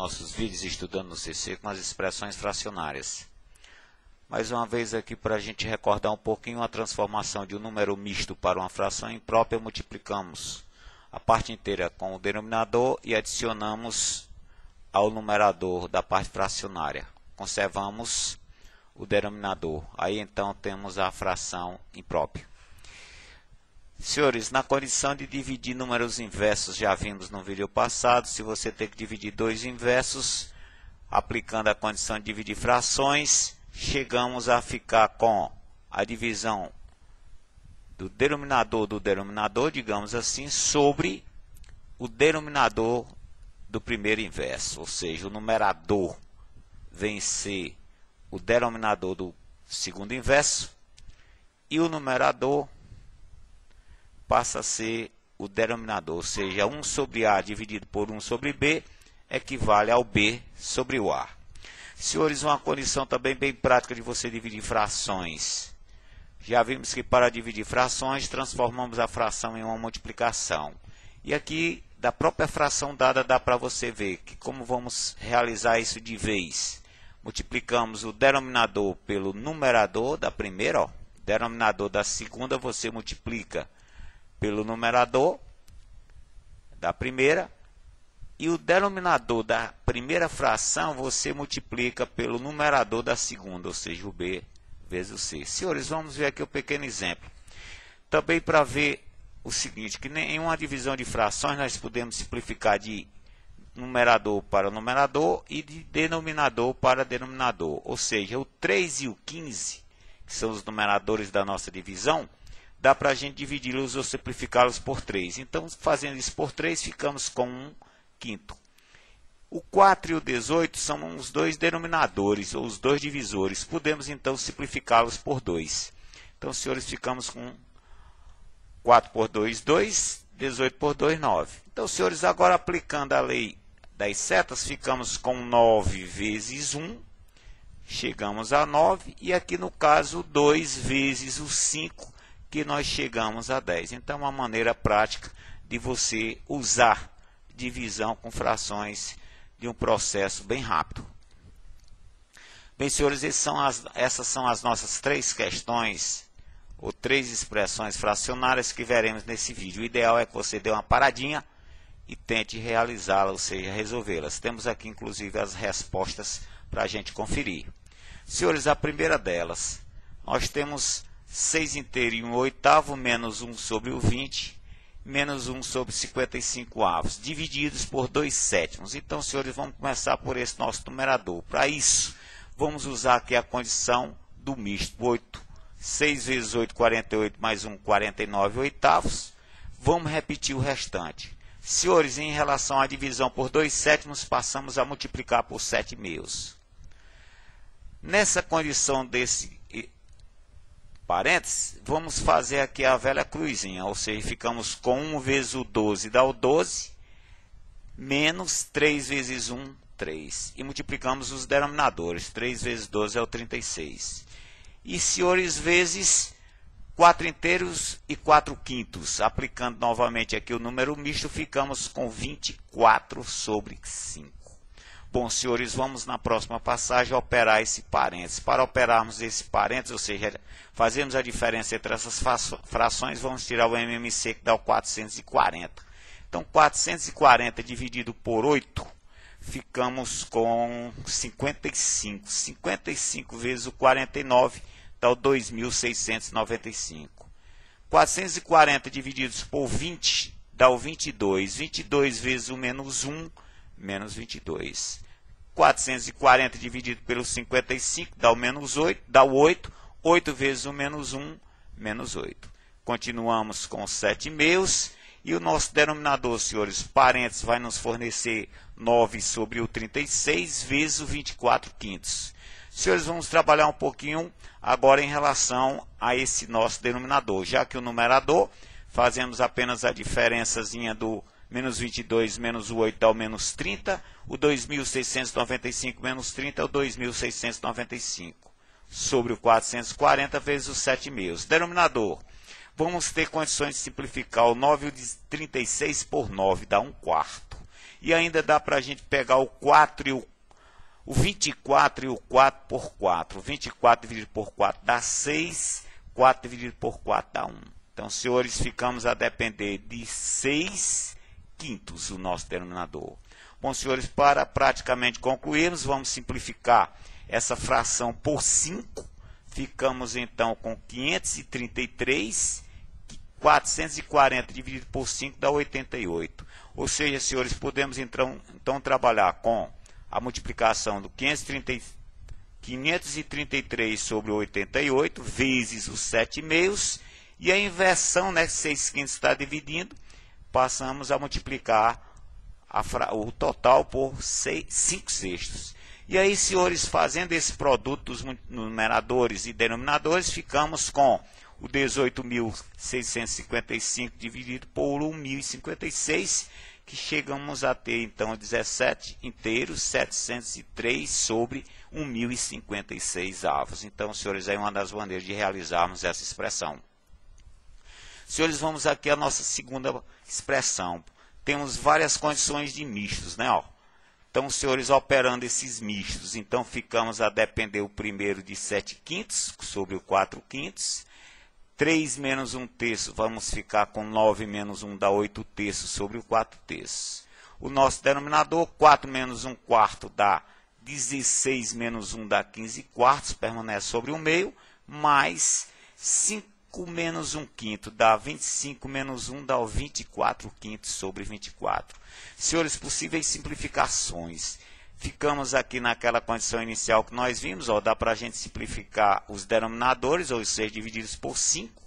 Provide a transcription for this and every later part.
nossos vídeos estudando no CC com as expressões fracionárias. Mais uma vez aqui para a gente recordar um pouquinho a transformação de um número misto para uma fração imprópria, multiplicamos a parte inteira com o denominador e adicionamos ao numerador da parte fracionária. Conservamos o denominador. Aí então temos a fração imprópria. Senhores, na condição de dividir números inversos, já vimos no vídeo passado, se você tem que dividir dois inversos, aplicando a condição de dividir frações, chegamos a ficar com a divisão do denominador, digamos assim, sobre o denominador do primeiro inverso, ou seja, o numerador vem ser o denominador do segundo inverso e o numerador passa a ser o denominador, ou seja, 1 sobre A dividido por 1 sobre B equivale ao B sobre o A. Senhores, uma condição também bem prática de você dividir frações. Já vimos que para dividir frações, transformamos a fração em uma multiplicação. E aqui, da própria fração dada, dá para você ver que como vamos realizar isso de vez. Multiplicamos o denominador pelo numerador da primeira, ó. Denominador da segunda você multiplica pelo numerador da primeira. E o denominador da primeira fração você multiplica pelo numerador da segunda, ou seja, o B vezes o C. Senhores, vamos ver aqui um pequeno exemplo. Também para ver o seguinte, que em uma divisão de frações nós podemos simplificar de numerador para numerador e de denominador para denominador. Ou seja, o 3 e o 15, que são os numeradores da nossa divisão, dá para a gente dividi-los ou simplificá-los por 3. Então, fazendo isso por 3, ficamos com 1 quinto. O 4 e o 18 são os dois denominadores, ou os dois divisores. Podemos, então, simplificá-los por 2. Então, senhores, ficamos com 4 por 2, 2, 18 por 2, 9. Então, senhores, agora aplicando a lei das setas, ficamos com 9 vezes 1, chegamos a 9, e aqui no caso 2 vezes o 5, que nós chegamos a 10. Então, uma maneira prática de você usar divisão com frações de um processo bem rápido. Bem, senhores, essas são as nossas 3 questões, ou 3 expressões fracionárias que veremos nesse vídeo. O ideal é que você dê uma paradinha e tente realizá-las, ou seja, resolvê-las. Temos aqui, inclusive, as respostas para a gente conferir. Senhores, a primeira delas, nós temos 6 inteiro e 1 oitavo menos 1 sobre o 20, menos 1 sobre 55 avos, divididos por 2 sétimos. Então, senhores, vamos começar por esse nosso numerador. Para isso, vamos usar aqui a condição do misto. 6 vezes 8, 48, mais 1, 49 oitavos. Vamos repetir o restante. Senhores, em relação à divisão por 2 sétimos, passamos a multiplicar por 7 meios. Nessa condição desse parênteses, vamos fazer aqui a velha cruzinha, ou seja, ficamos com 1 vezes o 12 dá o 12, menos 3 vezes 1, 3. E multiplicamos os denominadores, 3 vezes 12 é o 36. E, senhores, vezes 4 inteiros e 4 quintos. Aplicando novamente aqui o número misto, ficamos com 24 sobre 5. Bom, senhores, vamos na próxima passagem operar esse parênteses. Para operarmos esse parênteses, ou seja, fazermos a diferença entre essas frações, vamos tirar o MMC, que dá o 440. Então, 440 dividido por 8, ficamos com 55. 55 vezes o 49 dá o 2.695. 440 divididos por 20 dá o 22. 22 vezes o menos 1, menos 22. 440 dividido pelo 55 dá o menos 8, dá o 8. 8 vezes o menos 1, menos 8. Continuamos com 7 meios. E o nosso denominador, senhores, parênteses, vai nos fornecer 9 sobre o 36 vezes o 24 quintos. Senhores, vamos trabalhar um pouquinho agora em relação a esse nosso denominador. Já que o numerador, fazemos apenas a diferençazinha do menos 22 menos o 8 dá o menos 30. O 2.695 menos 30 é o 2.695. Sobre o 440 vezes os 7 meios. Denominador. Vamos ter condições de simplificar o 9 de 36 por 9, dá 1 quarto. E ainda dá para a gente pegar o 4 e o 24 e o 4 por 4. O 24 dividido por 4 dá 6, 4 dividido por 4 dá 1. Então, senhores, ficamos a depender de 6 quintos o nosso denominador. Bom, senhores, para praticamente concluirmos, vamos simplificar essa fração por 5. Ficamos, então, com 533, 440 dividido por 5 dá 88. Ou seja, senhores, podemos, então trabalhar com a multiplicação do 533 sobre 88 vezes os 7 meios. E a inversão, né, 6 quintos está dividindo, passamos a multiplicar o total por 5 sextos. E aí, senhores, fazendo esse produto dos numeradores e denominadores, ficamos com o 18.655 dividido por 1.056, que chegamos a ter, então, 17 inteiros, 703 sobre 1.056 avos. Então, senhores, aí é uma das maneiras de realizarmos essa expressão. Senhores, vamos aqui à nossa segunda expressão. Temos várias condições de mistos, né? Então, senhores, operando esses mistos, então ficamos a depender o primeiro de 7 quintos sobre o 4 quintos. 3 menos 1 terço, vamos ficar com 9 menos 1 dá 8 terços sobre o 4 terços. O nosso denominador, 4 menos 1 quarto dá 16 menos 1 dá 15 quartos, permanece sobre o meio, mais 5 menos 1 quinto dá 25 menos 1 dá 24 quintos sobre 24. Senhores, possíveis simplificações. Ficamos aqui naquela condição inicial que nós vimos, dá para a gente simplificar os denominadores, ou seja, divididos por 5.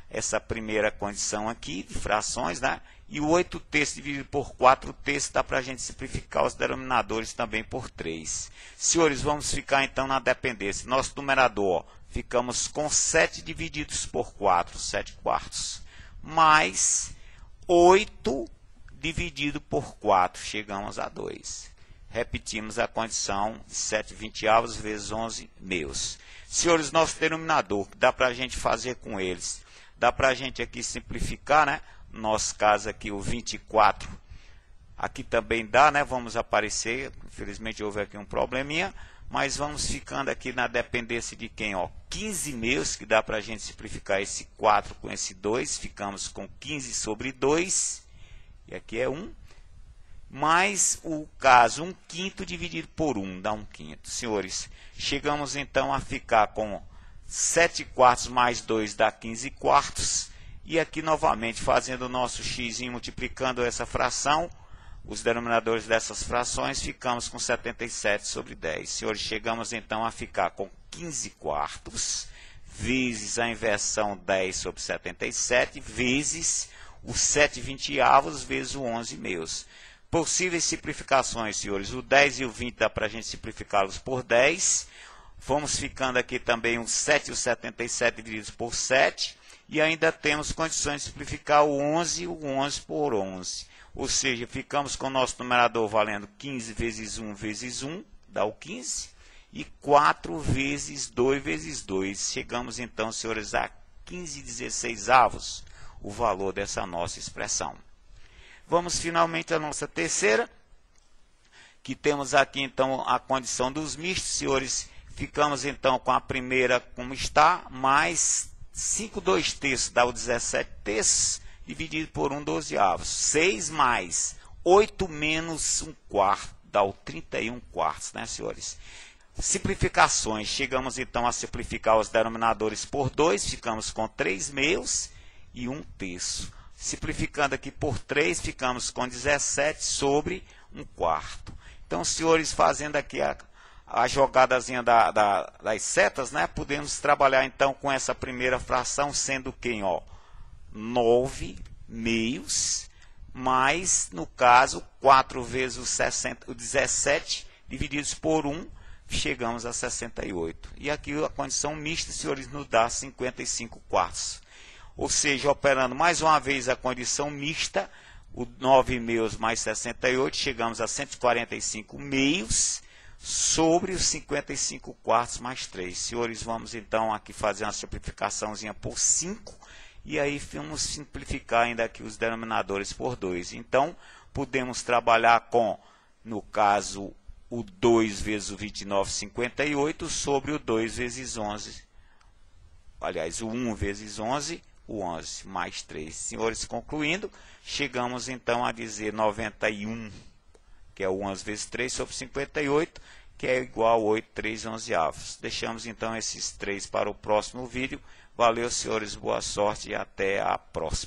Essa primeira condição aqui de frações, né? E o 8 terços dividido por 4 terços dá para a gente simplificar os denominadores também por 3. Senhores, vamos ficar então na dependência. Nosso numerador, ficamos com 7 divididos por 4, 7 quartos, mais 8 dividido por 4, chegamos a 2. Repetimos a condição de 7 vinteavos vezes 11 meios. Senhores, nosso denominador, que dá para a gente fazer com eles? Dá para a gente aqui simplificar, né? No nosso caso aqui, o 24. Aqui também dá, né? Vamos aparecer. Infelizmente houve aqui um probleminha. Mas vamos ficando aqui na dependência de quem? 15 meios, que dá para a gente simplificar esse 4 com esse 2. Ficamos com 15 sobre 2. E aqui é 1. Mais o caso 1 quinto dividido por 1, dá 1 quinto. Senhores, chegamos então a ficar com 7 quartos mais 2 dá 15 quartos. E aqui novamente fazendo o nosso x multiplicando essa fração, os denominadores dessas frações, ficamos com 77 sobre 10. Senhores, chegamos então a ficar com 15 quartos vezes a inversão 10 sobre 77 vezes os 7 vinteavos vezes o 11 meios. Possíveis simplificações, senhores, o 10 e o 20 dá para a gente simplificá-los por 10. Vamos ficando aqui também o 7 e o 77 divididos por 7. E ainda temos condições de simplificar o 11 e o 11 por 11. Ou seja, ficamos com o nosso numerador valendo 15 vezes 1 vezes 1, dá o 15. E 4 vezes 2 vezes 2. Chegamos então, senhores, a 15/16 o valor dessa nossa expressão. Vamos finalmente à nossa terceira, que temos aqui então a condição dos mistos, senhores. Ficamos então com a primeira como está, mais 5 2/3 dá o 17 terços, dividido por 1 12avos. 6 mais 8 menos 1 quarto dá o 31 quartos, né, senhores? Simplificações. Chegamos então a simplificar os denominadores por 2, ficamos com 3 meios e 1 terço. Simplificando aqui por 3, ficamos com 17 sobre 1 quarto. Então, senhores, fazendo aqui a jogadazinha das setas, né, podemos trabalhar então com essa primeira fração, sendo quem? 9 meios, mais, no caso, 4 vezes o 17, divididos por 1, chegamos a 68. E aqui a condição mista, senhores, nos dá 55 quartos. Ou seja, operando mais uma vez a condição mista, o 9 meios mais 68, chegamos a 145 meios sobre os 55 quartos mais 3. Senhores, vamos então aqui fazer uma simplificaçãozinha por 5, e aí vamos simplificar ainda aqui os denominadores por 2. Então, podemos trabalhar com, no caso, o 2 vezes o 29,58 sobre o 2 vezes 11. Aliás, o 1 vezes 11, o 11 mais 3. Senhores, concluindo, chegamos então a dizer 91, que é o 11 vezes 3 sobre 58, que é igual a 8, 3 onzeavos. Deixamos então esses três para o próximo vídeo. Valeu, senhores, boa sorte e até a próxima.